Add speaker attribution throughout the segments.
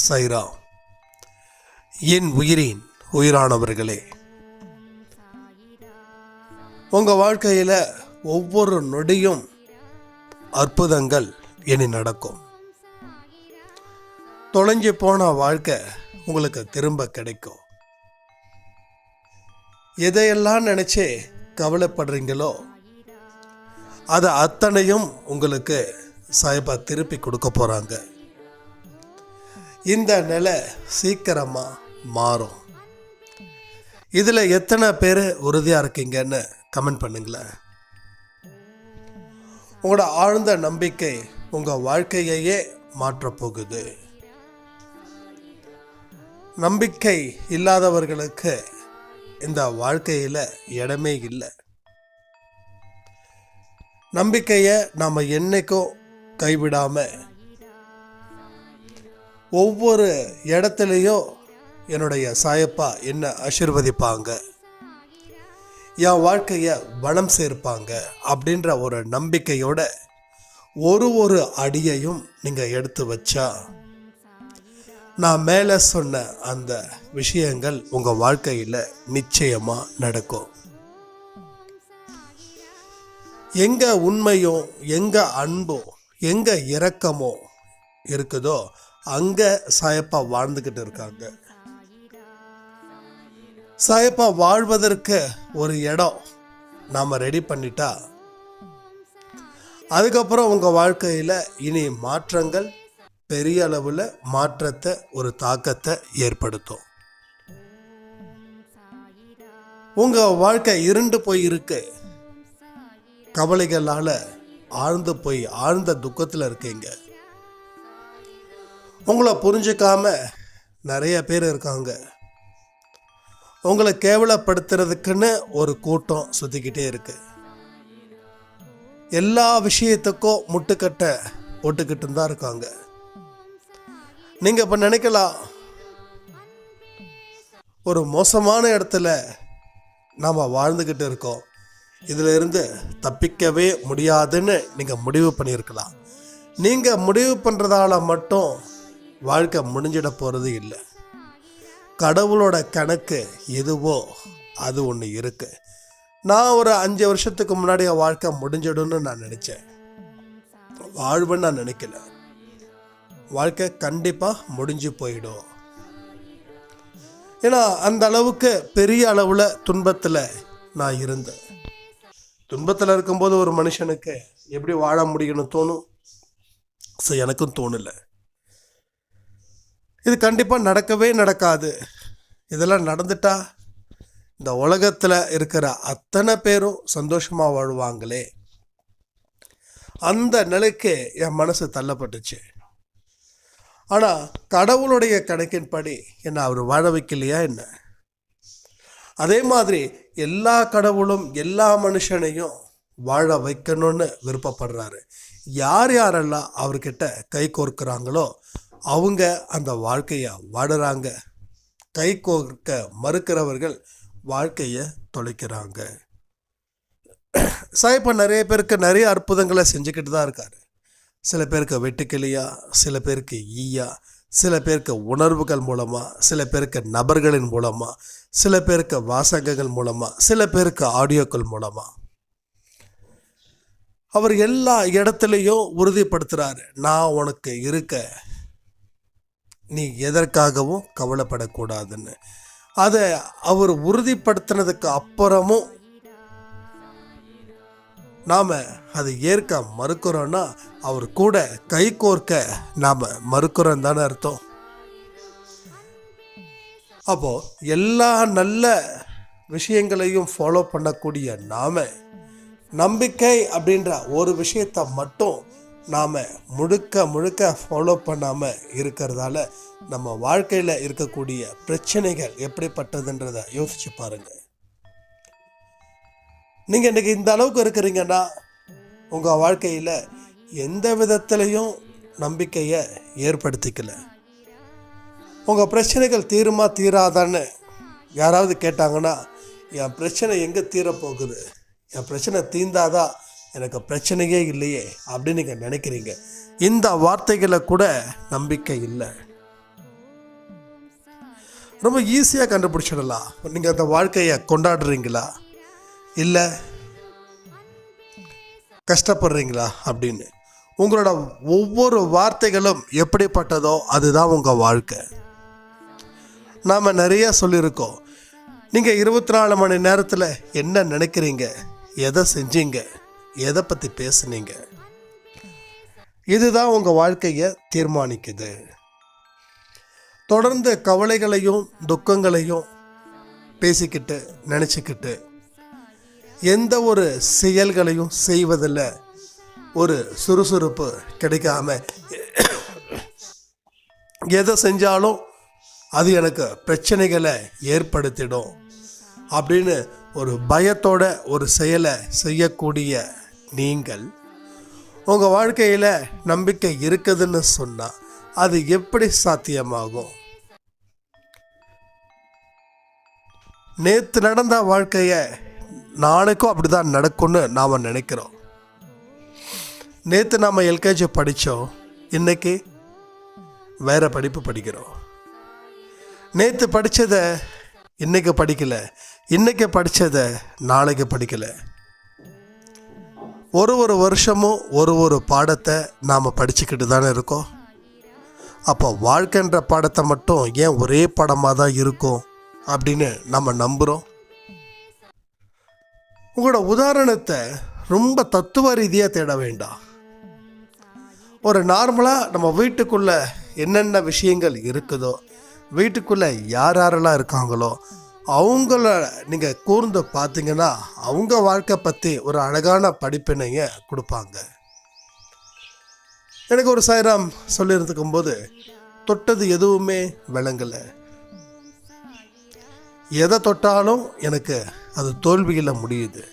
Speaker 1: சைரா. என் உயிரின் உயிரானவர்களே, உங்கள் வாழ்க்கையில் ஒவ்வொரு நொடியும் அற்புதங்கள் இனி நடக்கும். தொலைஞ்சு போன வாழ்க்கை உங்களுக்கு திரும்ப கிடைக்கும். எதையெல்லாம் நினச்சி கவலைப்படுறீங்களோ அதை அத்தனையும் உங்களுக்கு சாயப்பா திருப்பி கொடுக்க போகிறாங்க. இந்த நிலை சீக்கிரமாக மாறும். இதில் எத்தனை பேர் உறுதியாக இருக்கீங்கன்னு கமெண்ட் பண்ணுங்களேன். உங்களோட ஆழ்ந்த நம்பிக்கை உங்கள் வாழ்க்கையையே மாற்றப்போகுது. நம்பிக்கை இல்லாதவர்களுக்கு இந்த வாழ்க்கையில் இடமே இல்லை. நம்பிக்கையை நாம் என்னைக்கும் கைவிடாமல் ஒவ்வொரு இடத்துலையும் என்னுடைய சாயப்பா என்ன ஆசீர்வதிப்பாங்க, என் வாழ்க்கையை வளம் சேர்ப்பாங்க அப்படின்ற ஒரு நம்பிக்கையோட ஒரு அடியையும் நீங்கள் எடுத்து வச்சா நான் மேலே சொன்ன அந்த விஷயங்கள் உங்கள் வாழ்க்கையில் நிச்சயமாக நடக்கும். எங்கே உண்மையோ, எங்கே அன்போ, எங்கே இரக்கமோ இருக்குதோ அங்கே சாயப்பா வாழ்ந்துக்கிட்டு இருக்காங்க. சாயப்பா வாழ்வதற்கு ஒரு இடம் நாம் ரெடி பண்ணிட்டா அதுக்கப்புறம் உங்கள் வாழ்க்கையில் இனி மாற்றங்கள் பெரிய அளவில் மாற்றத்தை, ஒரு தாக்கத்தை ஏற்படுத்தும். உங்கள் வாழ்க்கை இருண்டு போய் இருக்கு, கவலைகளால் ஆழ்ந்த துக்கத்தில் இருக்கீங்க. உங்களை புரிஞ்சுக்காம நிறைய பேர் இருக்காங்க. உங்களை கேவலப்படுத்துறதுக்குன்னு ஒரு கூட்டம் சுற்றிக்கிட்டே இருக்கு. எல்லா விஷயத்துக்கும் முட்டுக்கட்டை போட்டுக்கிட்டு தான் இருக்காங்க. நீங்கள் இப்போ நினைக்கலாம், ஒரு மோசமான இடத்துல நாம் வாழ்ந்துக்கிட்டு இருக்கோம், இதில் இருந்து தப்பிக்கவே முடியாதுன்னு நீங்கள் முடிவு பண்ணியிருக்கலாம். நீங்கள் முடிவு பண்ணுறதால மட்டும் வாழ்க்கை முடிஞ்சிட போகிறது இல்லை. கடவுளோட கணக்கு எதுவோ அது ஒன்று இருக்குது. நான் ஒரு 5 வருஷத்துக்கு முன்னாடி என் வாழ்க்கை முடிஞ்சிடும்னு நான் நினச்சேன். வாழ்வுன்னு நான் நினைக்கல. வாழ்க்கை கண்டிப்பாக முடிஞ்சு போயிடும். ஏன்னா அந்த அளவுக்கு பெரிய அளவில் துன்பத்தில் நான் இருந்தேன். துன்பத்தில் இருக்கும்போது ஒரு மனுஷனுக்கு எப்படி வாழ முடியும்னு தோணும். ஸோ எனக்கும் தோணலை. இது கண்டிப்பாக நடக்கவே நடக்காது. இதெல்லாம் நடந்துட்டா இந்த உலகத்தில் இருக்கிற அத்தனை பேரும் சந்தோஷமாக வாழ்வாங்களே, அந்த நிலைக்கு என் மனசு தள்ளப்பட்டுச்சு. ஆனால் கடவுளுடைய கணக்கின்படி என்ன அவர் வாழ வைக்கலையா என்ன? அதே மாதிரி எல்லா கடவுளும் எல்லா மனுஷனையும் வாழ வைக்கணும்னு விருப்பப்படுறாரு. யாரெல்லாம் அவர்கிட்ட கை கோர்க்குறாங்களோ அவங்க அந்த வாழ்க்கையை வாடுறாங்க. கை கோர்க்க மறுக்கிறவர்கள் வாழ்க்கையை தொலைக்கிறாங்க. சாயப்பா நிறைய பேருக்கு நிறைய அற்புதங்களை செஞ்சுக்கிட்டு தான் இருக்காரு. சில பேருக்கு வெட்டுக்கிளியா, சில பேருக்கு ஈயா, சில பேருக்கு உணர்வுகள் மூலமாக, சில பேருக்கு நபர்களின் மூலமாக, சில பேருக்கு வாசகங்கள் மூலமாக, சில பேருக்கு ஆடியோக்கள் மூலமாக அவர் எல்லா இடத்துலையும் உறுதிப்படுத்துகிறாரு, நான் உனக்கு இருக்க, நீ எதற்காகவும் கவலைப்படக்கூடாதுன்னு. அதை அவர் உறுதிப்படுத்தினதுக்கு அப்புறமும் நாம் அதை ஏற்க மறுக்கிறோன்னா அவர் கூட கை கோர்க்க நாம் மறுக்கிறோம் தானே அர்த்தம். அப்போது எல்லா நல்ல விஷயங்களையும் ஃபாலோ பண்ணக்கூடிய நாம் நம்பிக்கை அப்படின்ற ஒரு விஷயத்தை மட்டும் நாம் முழுக்க ஃபாலோ பண்ணாமல் இருக்கிறதால நம்ம வாழ்க்கையில் இருக்கக்கூடிய பிரச்சனைகள் எப்படிப்பட்டதுன்றதை யோசிச்சு பாருங்கள். நீங்கள் இன்றைக்கி இந்த அளவுக்கு இருக்கிறீங்கன்னா உங்கள் வாழ்க்கையில் எந்த விதத்துலையும் நம்பிக்கையை ஏற்படுத்திக்கல. உங்கள் பிரச்சனைகள் தீருமா தீராதான்னு யாராவது கேட்டாங்கன்னா, என் பிரச்சனை எங்கே தீரப்போகுது, என் பிரச்சனை தீர்ந்தாதான் எனக்கு பிரச்சனையே இல்லையே அப்படின்னு நீங்கள் நினைக்கிறீங்க. இந்த வார்த்தைகளை கூட நம்பிக்கை இல்லை. ரொம்ப ஈஸியாக கண்டுபிடிச்சிடலாம். நீங்கள் அந்த வாழ்க்கையை கொண்டாடுறீங்களா இல்லை கஷ்டப்படுறீங்களா அப்படின்னு. உங்களோட ஒவ்வொரு வார்த்தைகளும் எப்படிப்பட்டதோ அதுதான் உங்கள் வாழ்க்கை. நாம் நிறைய சொல்லியிருக்கோம், நீங்கள் 24 மணி நேரத்தில் என்ன நினைக்கிறீங்க, எதை செஞ்சீங்க, எதை பற்றி பேசுனீங்க, இதுதான் உங்கள் வாழ்க்கையை தீர்மானிக்குது. தொடர்ந்து கவலைகளையும் துக்கங்களையும் பேசிக்கிட்டு நினச்சிக்கிட்டு எந்த ஒரு செயல்களையும் செய்வதில் ஒரு சுறுசுறுப்பு கிடைக்காம, எதை செஞ்சாலும் அது எனக்கு பிரச்சனைகளை ஏற்படுத்திடும் அப்படின்னு ஒரு பயத்தோட ஒரு செயலை செய்யக்கூடிய நீங்கள் உங்கள் வாழ்க்கையில் நம்பிக்கை இருக்குதுன்னு சொன்னால் அது எப்படி சாத்தியமாகும்? நேற்று நடந்த வாழ்க்கையை நாளைக்கும் அப்படி தான் நடக்கும்னு நாம் நினைக்கிறோம். நேற்று நாம் எல்கேஜி படித்தோம், இன்றைக்கி வேறு படிப்பு படிக்கிறோம். நேற்று படித்ததை இன்றைக்கி படிக்கலை, இன்றைக்கி படித்ததை நாளைக்கு படிக்கலை. ஒரு வருஷமும் ஒரு பாடத்தை நாம் படிச்சுக்கிட்டு தானே இருக்கோம். அப்போ வாழ்க்கைன்ற பாடத்தை மட்டும் ஏன் ஒரே பாடமாக தான் இருக்கும் அப்படின்னு நம்ம நம்புகிறோம். உங்களோட உதாரணத்தை ரொம்ப தத்துவ ரீதியாக தேட வேண்டாம். ஒரு நார்மலாக நம்ம வீட்டுக்குள்ளே என்னென்ன விஷயங்கள் இருக்குதோ, வீட்டுக்குள்ளே யாரெல்லாம் இருக்காங்களோ அவங்கள நீங்கள் கூர்ந்து பார்த்தீங்கன்னா அவங்க வாழ்க்கை பற்றி ஒரு அழகான படிப்பினையை கொடுப்பாங்க. எனக்கு ஒரு சாய்ராம் சொல்லியிருந்துக்கும் போது, தொட்டது எதுவுமே விளங்கலை, எதை தொட்டாலும் எனக்கு அது தோல்வியில் முடியுது,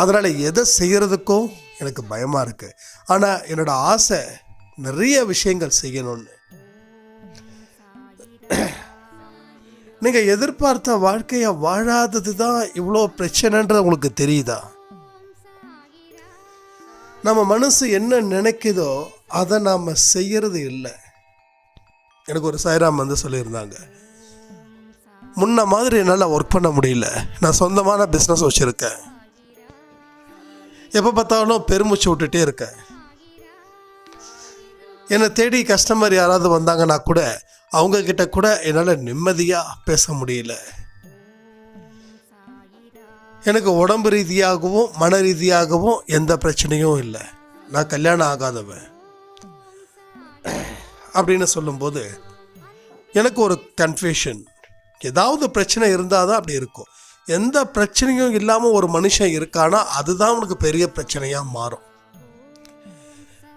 Speaker 1: அதனால் எதை செய்கிறதுக்கும் எனக்கு பயமாக இருக்குது, ஆனால் என்னோடய ஆசை நிறைய விஷயங்கள் செய்யணும்னு. நீங்கள் எதிர்பார்த்த வாழ்க்கையை வாழாதது தான் இவ்வளோ பிரச்சனைன்றது உங்களுக்கு தெரியுதா? நம்ம மனசு என்ன நினைக்குதோ அதை நாம் செய்யறது இல்லை. எனக்கு ஒரு சாய்ராம் சொல்லியிருந்தாங்க, முன்ன மாதிரி என்னால் ஒர்க் பண்ண முடியல, நான் சொந்தமான பிஸ்னஸ் வச்சுருக்கேன், எப்போ பார்த்தாலும் பெருமூச்சு விட்டுட்டே இருக்கேன், என்னை தேடி கஸ்டமர் யாராவது வந்தாங்கன்னா கூட அவங்கக்கிட்ட கூட என்னால் நிம்மதியாக பேச முடியல, எனக்கு உடம்பு ரீதியாகவும் மன ரீதியாகவும் எந்த பிரச்சனையும் இல்லை, நான் கல்யாணம் ஆகாதவன் அப்படின்னு சொல்லும்போது எனக்கு ஒரு கன்ஃபியூஷன். ஏதாவது பிரச்சனை இருந்தால் தான் அப்படி இருக்கும். எந்த பிரச்சனையும் இல்லாமல் ஒரு மனுஷன் இருக்கானா அதுதான் உனக்கு பெரிய பிரச்சனையாக மாறும்.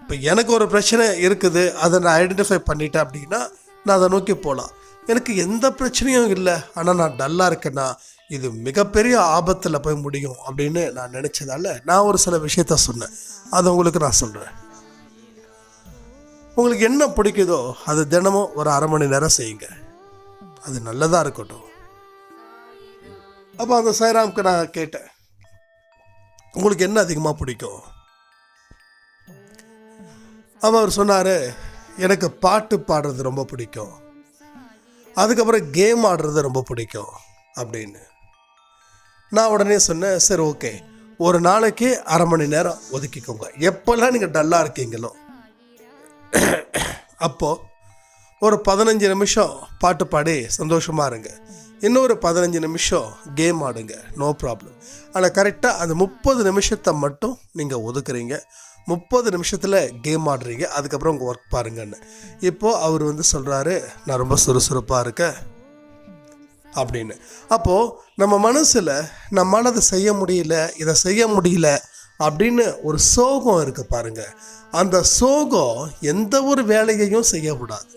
Speaker 1: இப்போ எனக்கு ஒரு பிரச்சனை இருக்குது, அதை நான் ஐடென்டிஃபை பண்ணிட்டேன் அப்படின்னா நான் அதை நோக்கி போகலாம். எனக்கு எந்த பிரச்சனையும் இல்லை, ஆனால் நான் டல்லாக இருக்கேன்னா இது மிகப்பெரிய ஆபத்தில் போய் முடியும் அப்படின்னு நான் நினச்சதால நான் ஒரு சில விஷயத்த சொன்னேன். அதை உங்களுக்கு நான் சொல்கிறேன். உங்களுக்கு என்ன பிடிக்குதோ அது தினமும் ஒரு 1/2 மணி நேரம் செய்யுங்க, அது நல்லதாக இருக்கட்டும். அப்போ அந்த சாய்ராமுக்கு நான் கேட்டேன், உங்களுக்கு என்ன அதிகமாக பிடிக்கும்? அவர் சொன்னார், எனக்கு பாட்டு பாடுறது ரொம்ப பிடிக்கும், அதுக்கப்புறம் கேம் ஆடுறது ரொம்ப பிடிக்கும் அப்படின்னு. நான் உடனே சொன்னேன், சரி ஓகே, ஒரு நாளைக்கு 1/2 மணி நேரம் ஒதுக்கிக்கோங்க. எப்போல்லாம் நீங்கள் டல்லாக இருக்கீங்களோ அப்போது ஒரு 15 நிமிஷம் பாட்டு பாடி சந்தோஷமாக இருங்க, இன்னொரு 15 நிமிஷம் கேம் ஆடுங்க, நோ ப்ராப்ளம். ஆனால் கரெக்டாக அந்த 30 நிமிஷத்தை மட்டும் நீங்கள் ஒதுக்குறீங்க, 30 நிமிஷத்தில் கேம் ஆடுறீங்க, அதுக்கப்புறம் உங்கள் ஒர்க் பாருங்கன்னு. இப்போது அவர் சொல்கிறாரு, நான் ரொம்ப சுறுசுறுப்பாக இருக்கேன் அப்படின்னு. அப்போது நம்ம மனசில் நம்மளால் அதை செய்ய முடியல, இதை செய்ய முடியல அப்படின்னு ஒரு சோகம் இருக்குது பாருங்கள். அந்த சோகம் எந்த ஒரு வேலையையும் செய்யக்கூடாது.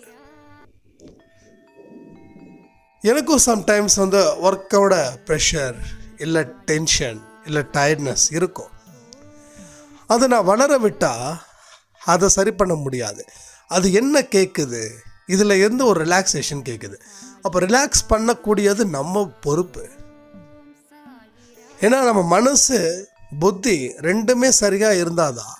Speaker 1: எனக்கும் சம்டைம்ஸ் ஒர்க்கோட ப்ரெஷர் இல்லை டென்ஷன் இல்லை டயர்ட்னஸ் இருக்கும். அதை நான் வளர விட்டால் அதை சரி பண்ண முடியாது. அது என்ன கேட்குது, இதில் இருந்து ஒரு ரிலாக்ஸேஷன் கேட்குது. அப்போ ரிலாக்ஸ் பண்ணக்கூடியது நம்ம பொறுப்பு. ஏன்னா நம்ம மனசு புத்தி ரெண்டுமே சரியாக இருந்தாதான்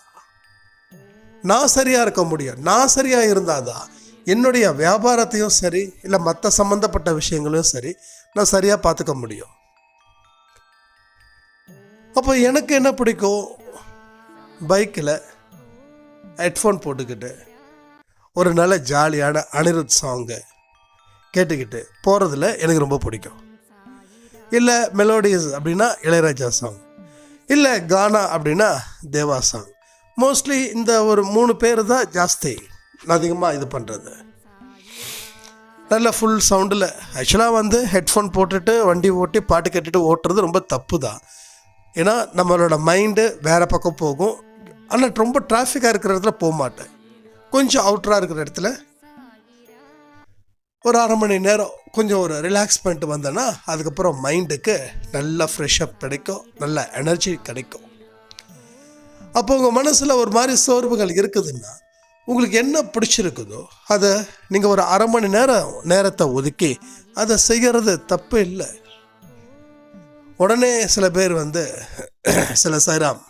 Speaker 1: நான் சரியாக இருக்க முடியும். நான் சரியாக இருந்தாதான் என்னுடைய வியாபாரத்தையும் சரி இல்லை மற்ற சம்மந்தப்பட்ட விஷயங்களையும் சரி நான் சரியாக பார்த்துக்க முடியும். அப்போ எனக்கு என்ன பிடிக்கும், பைக்கில் ஹெட்ஃபோன் போட்டுக்கிட்டு ஒரு நல்ல ஜாலியான அனிருத் சாங்கை கேட்டுக்கிட்டு போகிறதுல எனக்கு ரொம்ப பிடிக்கும். இல்லை மெலோடிஸ் அப்படின்னா இளையராஜா சாங், இல்லை கானா அப்படின்னா தேவா சாங். மோஸ்ட்லி இந்த ஒரு 3 பேர் தான் ஜாஸ்தி நான் அதிகமாக இது பண்ணுறது. நல்ல ஃபுல் சவுண்டில் ஆக்சுவலாக ஹெட்ஃபோன் போட்டுட்டு வண்டி ஓட்டி பாட்டு கேட்டுட்டு ஓட்டுறது ரொம்ப தப்பு தான். ஏன்னா நம்மளோட மைண்டு வேறு பக்கம் போகும். ஆனால் ரொம்ப டிராஃபிக்காக இருக்கிற இடத்துல போக மாட்டேன். கொஞ்சம் அவுட்டராக இருக்கிற இடத்துல ஒரு 1/2 மணி நேரம் கொஞ்சம் ஒரு ரிலாக்ஸ் பண்ணிட்டு வந்தேன்னா அதுக்கப்புறம் மைண்டுக்கு நல்லா ஃப்ரெஷ்அப் கிடைக்கும், நல்ல எனர்ஜி கிடைக்கும். அப்போ உங்கள் மனசில் ஒரு மாதிரி சோர்வுகள் இருக்குதுன்னா உங்களுக்கு என்ன பிடிச்சிருக்குதோ அதை நீங்கள் ஒரு 1/2 மணி நேரத்தை ஒதுக்கி அதை செய்கிறது தப்பு இல்லை. உடனே சில பேர் சில சைராம்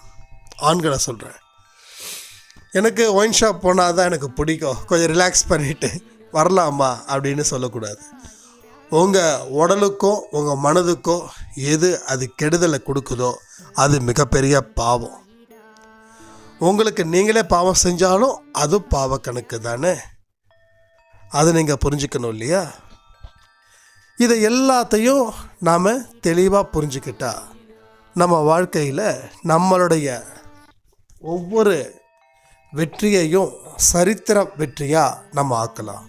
Speaker 1: ஆண்களை சொல்கிறேன், எனக்கு ஒயின் ஷாப் போனால் தான் எனக்கு பிடிக்கும், கொஞ்சம் ரிலாக்ஸ் பண்ணிவிட்டு வரலாமா அப்படின்னு சொல்லக்கூடாது. உங்கள் உடலுக்கும் உங்கள் மனதுக்கும் எது அது கெடுதலை கொடுக்குதோ அது மிகப்பெரிய பாவம். உங்களுக்கு நீங்களே பாவம் செஞ்சாலும் அது பாவ கணக்கு தானே. அதை நீங்கள் புரிஞ்சுக்கணும் இல்லையா? இதை எல்லாத்தையும் நாம் தெளிவாக புரிஞ்சுக்கிட்டா நம்ம வாழ்க்கையில் நம்மளுடைய ஒவ்வொரு வெற்றியையும் சரித்திர வெற்றியாக நம்ம ஆக்கலாம்.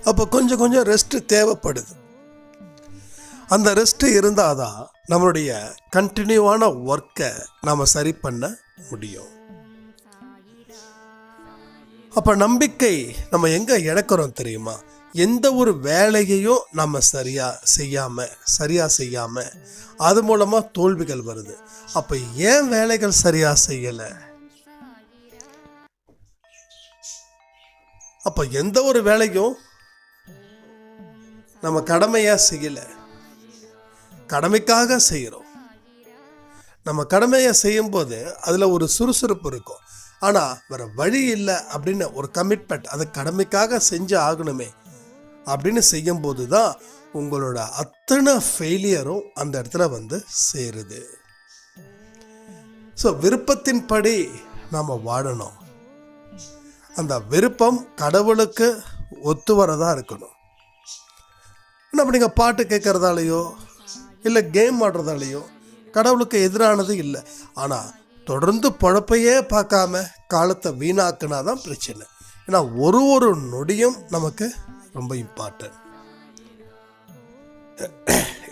Speaker 1: அப்போ கொஞ்சம் கொஞ்சம் ரெஸ்ட்டு தேவைப்படுது. அந்த ரெஸ்ட்டு இருந்தால் தான் நம்மளுடைய கண்டினியூவான ஒர்க்கை நாம் சரி பண்ண முடியும். அப்போ நம்பிக்கை நம்ம எங்கே இழக்கிறோம் தெரியுமா? எந்த ஒரு வேலையையும் நம்ம சரியாக செய்யாமல் அது மூலமாக தோல்விகள் வருது. அப்போ ஏன் வேலைகள் சரியாக செய்யலை? அப்போ எந்த ஒரு வேலையும் நம்ம கடமையாக செய்யலை, கடமைக்காக செய்கிறோம். நம்ம கடமையை செய்யும்போது அதில் ஒரு சுறுசுறுப்பு இருக்கும். ஆனால் வேறு வழி இல்லை அப்படின்னு ஒரு கமிட்மெண்ட், அதை கடமைக்காக செஞ்சு ஆகணுமே அப்படின்னு செய்யும்போது தான் உங்களோட அத்தனை ஃபெயிலியரும் அந்த இடத்துல சேருது. ஸோ விருப்பத்தின்படி நாம் வாழணும். அந்த விருப்பம் கடவுளுக்கு ஒத்து வரதா இருக்கணும். நம்ம நீங்கள் பாட்டு கேட்குறதாலேயோ இல்லை கேம் ஆடுறதாலேயோ கடவுளுக்கு எதிரானது இல்லை. ஆனால் தொடர்ந்து பொழப்பையே பார்க்காம காலத்தை வீணாக்குனா தான் பிரச்சனை. ஏன்னா ஒரு நொடியும் நமக்கு ரொம்ப இம்பார்ட்டன்ட்.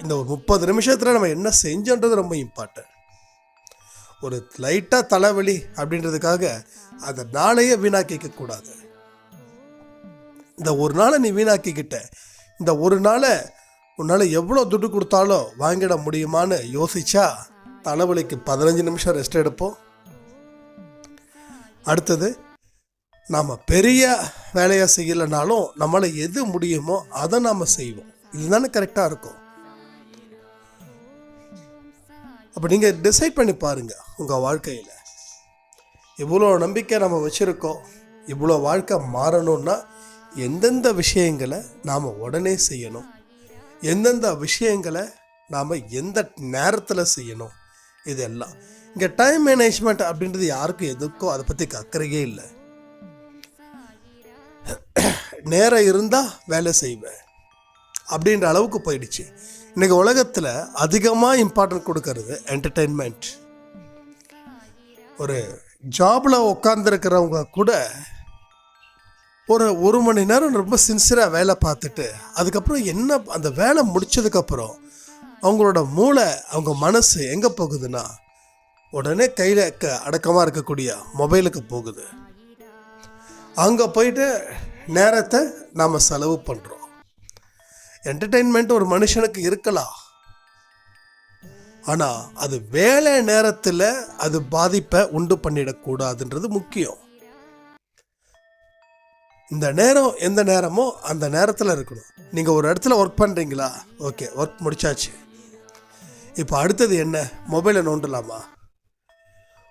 Speaker 1: இந்த ஒரு 30 நிமிஷத்தில் நம்ம என்ன செஞ்சோன்றது ரொம்ப இம்பார்ட்டன்ட். ஒரு லைட்டாக தலைவலி அப்படின்றதுக்காக அந்த நாளையே வீணாக்கிக்க கூடாது. இந்த ஒரு நாளை நீ வீணாக்கிக்கிட்ட, இந்த ஒரு நாளை உன்னால் எவ்வளோ துட்டு கொடுத்தாலும் வாங்கிட முடியுமான்னு யோசிச்சா தலைவலிக்கு 15 நிமிஷம் ரெஸ்ட் எடுப்போம். அடுத்தது நாம் பெரிய வேலையை செய்யலைனாலும் நம்மளால் எது முடியுமோ அதை நாம் செய்வோம். இதுதானே கரெக்டாக இருக்கும். அப்போ நீங்கள் டிசைட் பண்ணி பாருங்கள், உங்கள் வாழ்க்கையில் இவ்வளோ நம்பிக்கை நம்ம வச்சுருக்கோம், இவ்வளோ வாழ்க்கை மாறணும்னா எந்தெந்த விஷயங்களை நாம் உடனே செய்யணும், எந்தெந்த விஷயங்களை நாம் எந்த நேரத்தில் செய்யணும், இதெல்லாம். இங்கே டைம் மேனேஜ்மெண்ட் அப்படின்றது யாருக்கும் எதுக்கும் அதை பற்றி அக்கறையே இல்லை. நேரம் இருந்தால் வேலை செய்வேன் அப்படின்ற அளவுக்கு போயிடுச்சு. இன்றைக்கி உலகத்தில் அதிகமாக இம்பார்ட்டன்ட் கொடுக்கறது என்டர்டெயின்மெண்ட். ஒரு ஜாபில் உட்காந்துருக்கிறவங்க கூட ஒரு மணி நேரம் ரொம்ப சின்சியராக வேலை பார்த்துட்டு அதுக்கப்புறம் என்ன அந்த வேலை முடித்ததுக்கப்புறம் அவங்களோட மூளை, அவங்க மனசு எங்கே போகுதுன்னா உடனே கையில் அடக்கமாக இருக்கக்கூடிய மொபைலுக்கு போகுது. அங்கே போயிட்டு நேரத்தை நாம் செலவு பண்ணுறோம். என்டர்டெயின்மெண்ட் ஒரு மனுஷனுக்கு இருக்கலாம், ஆனால் அது வேலை நேரத்தில் அது பாதிப்பை உண்டு பண்ணிடக்கூடாதுன்றது முக்கியம். இந்த நேரம் எந்த நேரமோ அந்த நேரத்தில் இருக்கணும். நீங்கள் ஒரு இடத்துல ஒர்க் பண்ணுறீங்களா, ஓகே, ஒர்க் முடிச்சாச்சு, இப்போ அடுத்தது என்ன, மொபைலை நோண்டலாமா?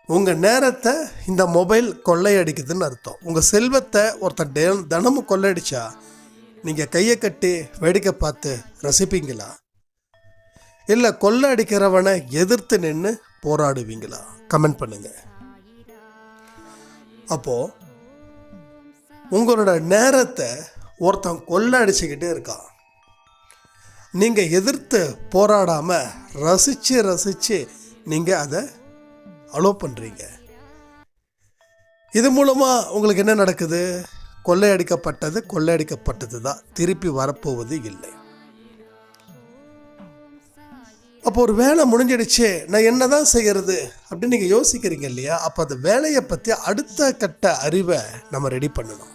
Speaker 1: உங்கள் நேரத்தை இந்த மொபைல் கொள்ளையடிக்குதுன்னு அர்த்தம். உங்கள் செல்வத்தை ஒருத்தன் தினமும் கொள்ளையடிச்சா நீங்கள் கையை கட்டி வேடிக்கை பார்த்து ரசிப்பீங்களா? இல்லை கொள்ளை அடிக்கிறவனை எதிர்த்து நின்று போராடுவீங்களா? கமெண்ட் பண்ணுங்க. அப்போது உங்களோட நேரத்தை ஒருத்தன் கொள்ளை அடிச்சுக்கிட்டே இருக்கான். நீங்கள் எதிர்த்து போராடாமல் ரசித்து நீங்கள் அதை அலோவ் பண்ணுறீங்க. இது மூலமாக உங்களுக்கு என்ன நடக்குது? கொள்ளையடிக்கப்பட்டது தான், திருப்பி வரப்போவது இல்லை. அப்போ ஒரு வேலை முடிஞ்சிடுச்சு, நான் என்ன தான் செய்கிறது அப்படின்னு நீங்கள் யோசிக்கிறீங்க இல்லையா? அப்போ அந்த வேலையை பற்றி அடுத்த கட்ட அறிவை நம்ம ரெடி பண்ணணும்.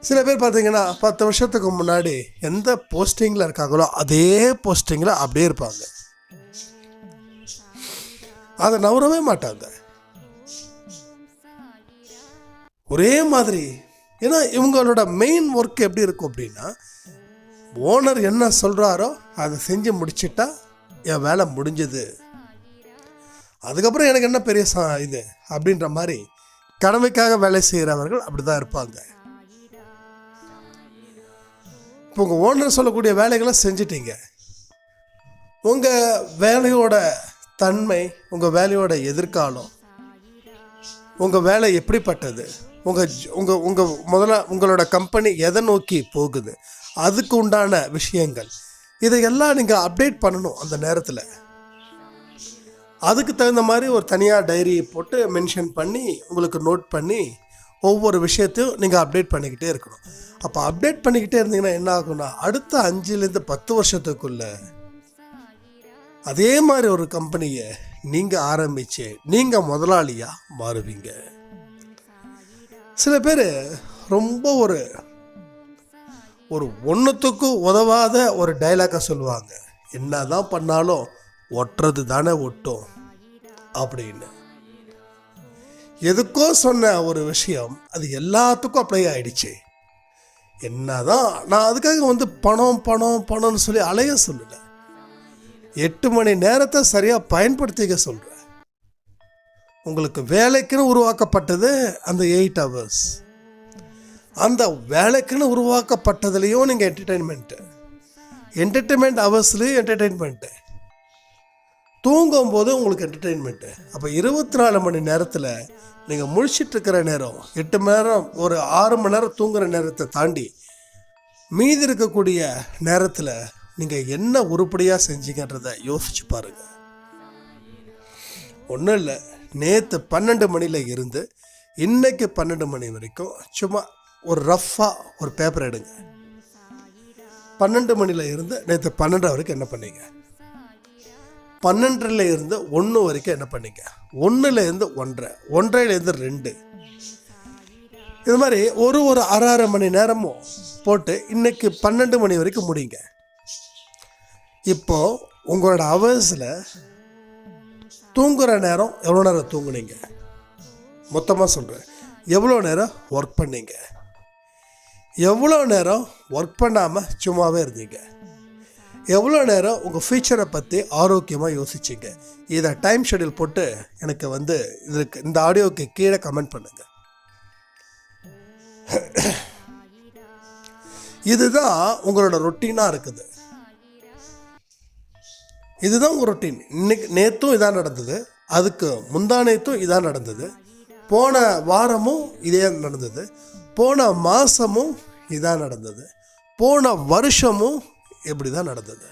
Speaker 1: சில பேர் பார்த்தீங்கன்னா 10 வருஷத்துக்கு முன்னாடி எந்த போஸ்டிங்கில் இருக்காங்களோ அதே போஸ்டிங்கில் அப்படியே இருப்பாங்க. அதை நவரவே மாட்டாங்க, ஒரே மாதிரி. ஏன்னா இவங்களோட மெயின் ஒர்க் எப்படி இருக்கும் அப்படின்னா, ஓனர் என்ன சொல்கிறாரோ அதை செஞ்சு முடிச்சிட்டா என் வேலை முடிஞ்சது, அதுக்கப்புறம் எனக்கு என்ன பெரிய இது அப்படின்ற மாதிரி கடமைக்காக வேலை செய்கிறவர்கள் அப்படி தான் இருப்பாங்க. இப்போ உங்கள் ஓனர் சொல்லக்கூடிய வேலைகளை செஞ்சிட்டீங்க. உங்கள் வேலையோட தன்மை, உங்கள் வேலையோட எதிர்காலம், உங்கள் வேலை எப்படிப்பட்டது, முதல்ல உங்களோட கம்பெனி எதை நோக்கி போகுது, அதுக்கு உண்டான விஷயங்கள், இதையெல்லாம் நீங்கள் அப்டேட் பண்ணணும். அந்த நேரத்தில் அதுக்கு தகுந்த மாதிரி ஒரு தனியாக டைரியை போட்டு மென்ஷன் பண்ணி உங்களுக்கு நோட் பண்ணி ஒவ்வொரு விஷயத்தையும் நீங்கள் அப்டேட் பண்ணிக்கிட்டே இருக்கணும். அப்போ அப்டேட் பண்ணிக்கிட்டே இருந்தீங்கன்னா என்ன ஆகும்னா, அடுத்த 5 to 10 வருஷத்துக்குள்ள அதே மாதிரி ஒரு கம்பெனியை நீங்கள் ஆரம்பித்து நீங்கள் முதலாளியாக மாறுவீங்க. சில பேர் ரொம்ப ஒரு ஒன்றுத்துக்கும் உதவாத ஒரு டைலாக்கை சொல்லுவாங்க, என்ன தான் பண்ணாலும் ஒட்டுறது தானே ஒட்டும் அப்படின்னு. எதுக்கோ சொன்ன ஒரு விஷயம் அது எல்லாத்துக்கும் அப்ளை ஆகிடுச்சு. என்னதான் நான் அதுக்காக பணம்னு சொல்லி அலைய சொல்லலை. 8 மணி நேரத்தை சரியாக பயன்படுத்திக்க சொல்கிறேன். உங்களுக்கு வேலைக்குன்னு உருவாக்கப்பட்டது அந்த 8 hours. அந்த வேலைக்குன்னு உருவாக்கப்பட்டதுலேயும் நீங்கள் என்டர்டெயின்மெண்ட் ஹவர்ஸ்லேயும் என்டர்டெயின்மெண்ட்டு, தூங்கும்போது உங்களுக்கு என்டர்டெயின்மெண்ட்டு. அப்போ 24 மணி நேரத்தில் நீங்கள் முழிச்சிட்ருக்கிற நேரம் 8 மணி நேரம், ஒரு 6 மணி நேரம் தூங்குகிற நேரத்தை தாண்டி மீதி இருக்கக்கூடிய நேரத்தில் நீங்கள் என்ன உருப்படியாக செஞ்சீங்கன்றதை யோசிச்சு பாருங்கள். ஒன்றும் இல்லை, நேற்று 12 மணியில் இருந்து இன்னைக்கு 12 மணி வரைக்கும் சும்மா ஒரு ரஃப்பாக ஒரு பேப்பர் எடுங்க. 12 மணியில் இருந்து நேற்று 12 வரைக்கும் என்ன பண்ணீங்க, 12 இருந்து 1 வரைக்கும் என்ன பண்ணீங்க, 1 1:30, 1:30 2, இது மாதிரி ஒரு அரை மணி நேரமும் போட்டு இன்னைக்கு 12 மணி வரைக்கும் முடிங்க. இப்போது உங்களோட ஹவர்ஸில் தூங்குகிற நேரம் எவ்வளோ நேரம் தூங்குனீங்க, மொத்தமாக சொல்கிறேன், எவ்வளோ நேரம் ஒர்க் பண்ணீங்க, எவ்வளோ நேரம் ஒர்க் பண்ணாமல் சும்மாவே இருந்தீங்க, எவ்வளோ நேரம் உங்கள் ஃபியூச்சரை பற்றி ஆரோக்கியமாக யோசிச்சிங்க. இதை டைம் ஷெட்யூல் போட்டு எனக்கு இதுக்கு இந்த ஆடியோவுக்கு கீழே கமெண்ட் பண்ணுங்கள். இதுதான் உங்களோட ரொட்டீனாக இருக்குது. இதுதான் உங்கள் ரொட்டீன். இன்னைக்கு நேற்றும் இதான் நடந்தது, அதுக்கு முந்தானேத்தும் இதான் நடந்தது, போன வாரமும் இதே நடந்தது, போன மாதமும் இதான் நடந்தது, போன வருஷமும் இப்படி தான் நடந்தது.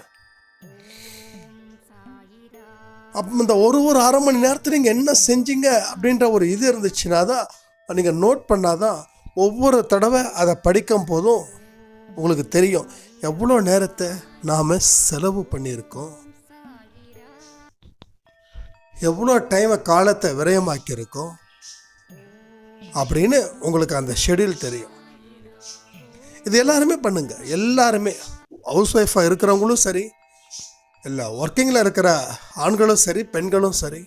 Speaker 1: அப்போ இந்த ஒரு அரை மணி நேரத்தில் நீங்கள் என்ன செஞ்சீங்க அப்படின்ற ஒரு இது இருந்துச்சுன்னா தான், நீங்கள் நோட் பண்ணாதான் ஒவ்வொரு தடவை அதை படிக்கும் போதும் உங்களுக்கு தெரியும் எவ்வளோ நேரத்தை நாம் செலவு பண்ணியிருக்கோம், எவ்வளோ காலத்தை விரயமாக்கியிருக்கோம் அப்படின்னு உங்களுக்கு அந்த ஷெட்யூல் தெரியும். இது எல்லாருமே பண்ணுங்க. எல்லாருமே ஹவுஸ் ஒய்ஃபாக இருக்கிறவங்களும் சரி, இல்லை ஒர்க்கிங்கில் இருக்கிற ஆண்களும் சரி, பெண்களும் சரி,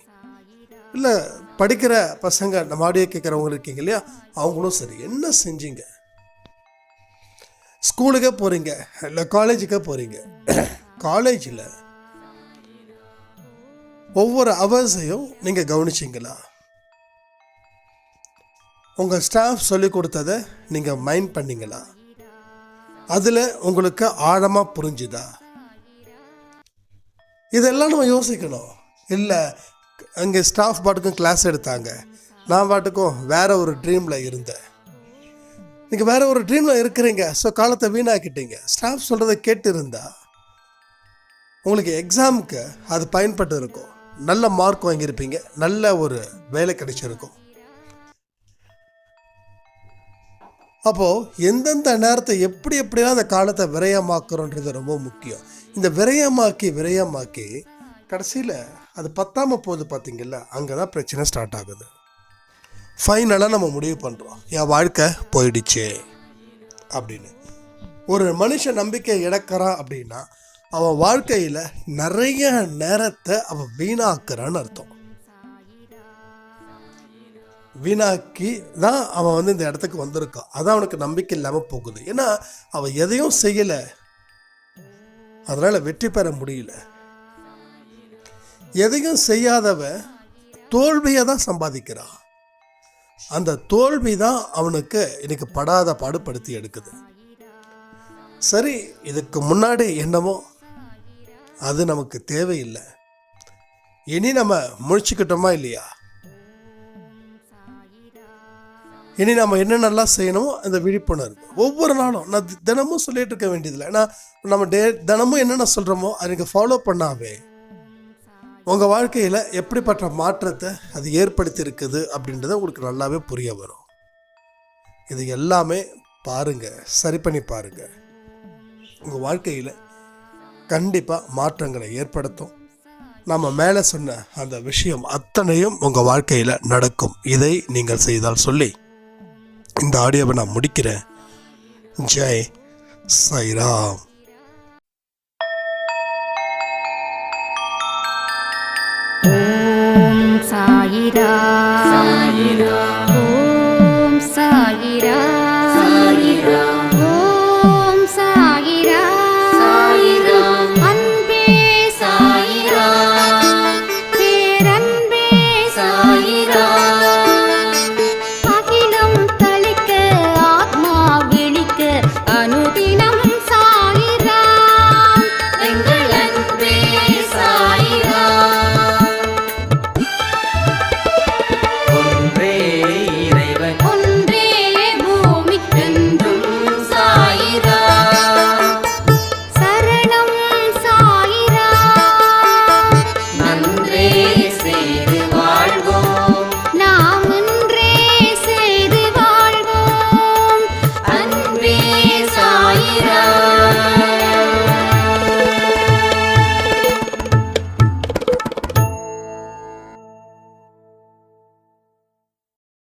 Speaker 1: இல்லை படிக்கிற பசங்க நம்ம ஆடியோ கேட்குறவங்க இருக்கீங்க இல்லையா, அவங்களும் சரி, என்ன செஞ்சீங்க? ஸ்கூலுக்கே போகிறீங்க, இல்லை காலேஜுக்கே போகிறீங்க, காலேஜில் ஒவ்வொரு அவர்ஸையும் நீங்கள் கவனிச்சிங்களா? உங்கள் ஸ்டாஃப் சொல்லி கொடுத்ததை நீங்கள் மைண்ட் பண்ணிங்களா? அதில் உங்களுக்கு ஆழமாக புரிஞ்சுதா? இதெல்லாம் நம்ம யோசிக்கணும். இல்லை அங்கே ஸ்டாஃப் பாட்டுக்கும் கிளாஸ் எடுத்தாங்க, நான் பாட்டுக்கும் வேற ஒரு ட்ரீமில் இருந்தேன். நீங்கள் வேற ஒரு ட்ரீமில் இருக்கிறீங்க, ஸோ காலத்தை வீணாக்கிட்டீங்க. ஸ்டாஃப் சொல்கிறத கேட்டு இருந்தா உங்களுக்கு எக்ஸாமுக்கு அது பயன்பட்டு இருக்கும், நல்ல மார்க் வாங்கியிருப்பீங்க, நல்ல ஒரு வேலை கிடைச்சிருக்கும். அப்போது எந்தெந்த நேரத்தை எப்படிலாம் அந்த காலத்தை விரயமாக்குறோன்றது ரொம்ப முக்கியம். இந்த விரயமாக்கி கடைசியில் அது பத்தாமல் போகுது பார்த்தீங்கல்ல, அங்கே தான் பிரச்சனை ஸ்டார்ட் ஆகுது. ஃபைனலாக நம்ம முடிவு பண்ணுறோம், என் வாழ்க்கை போயிடுச்சு அப்படின்னு. ஒரு மனுஷன் நம்பிக்கை இழக்கிறான் அப்படின்னா அவன் வாழ்க்கையில் நிறைய நேரத்தை அவன் வீணாக்குறான்னு அர்த்தம். வீணாக்கி தான் அவன் இந்த இடத்துக்கு வந்திருக்கான். அதான் அவனுக்கு நம்பிக்கை இல்லாமல் போகுது. ஏன்னா அவன் எதையும் செய்யலை, அதனால் வெற்றி பெற முடியல. எதையும் செய்யாதவன் தோல்வியை தான் சம்பாதிக்கிறான். அந்த தோல்வி தான் அவனுக்கு இன்னைக்கு படாத பாடுபடுத்தி எடுக்குது. சரி, இதுக்கு முன்னாடி என்னமோ அது நமக்கு தேவையில்லை. இனி நம்ம முழிச்சுக்கிட்டோமா இல்லையா? இனி நம்ம என்னென்னலாம் செய்யணுமோ அந்த விழிப்புணர்வு ஒவ்வொரு நாளும் நான் தினமும் சொல்லிட்டு இருக்க வேண்டியதில்லை. ஏன்னா நம்ம தினமும் என்னென்ன சொல்கிறோமோ அதுக்கு ஃபாலோ பண்ணாவே உங்கள் வாழ்க்கையில் எப்படிப்பட்ட மாற்றத்தை அது ஏற்படுத்தி இருக்குது அப்படின்றத உங்களுக்கு நல்லாவே புரிய வரும். இது எல்லாமே பாருங்கள், சரி பண்ணி பாருங்கள். உங்கள் வாழ்க்கையில் கண்டிப்பாக மாற்றங்களை ஏற்படுத்தும். நம்ம மேலே சொன்ன அந்த விஷயம் அத்தனையும் உங்கள் வாழ்க்கையில் நடக்கும். இதை நீங்கள் செய்தால் சொல்லி இந்த ஆடியோவை நான் முடிக்கிறேன். ஜெய் சாய்ராம்.
Speaker 2: ஓம் சாயிரா சாயிரா, ஓம் சாயிரா சாயிரா, ஓம் சாயிரா சாயிரா, அன்பே சாயிரா, பேரன்பே சாயிரா, அகிலம் தளிக்க ஆத்மா விழிக்க அனுதினம் சாயிரா, எங்கள் அன்பே சாயிரா. ஒன்றே பூமிக்கென்றும் சாயிரா, சரணம் சாயிரா, நன்றே செய்து வாழ்வோம், நாம் ஒன்றே செய்து வாழ்வோம், அன்பே சாயிரா.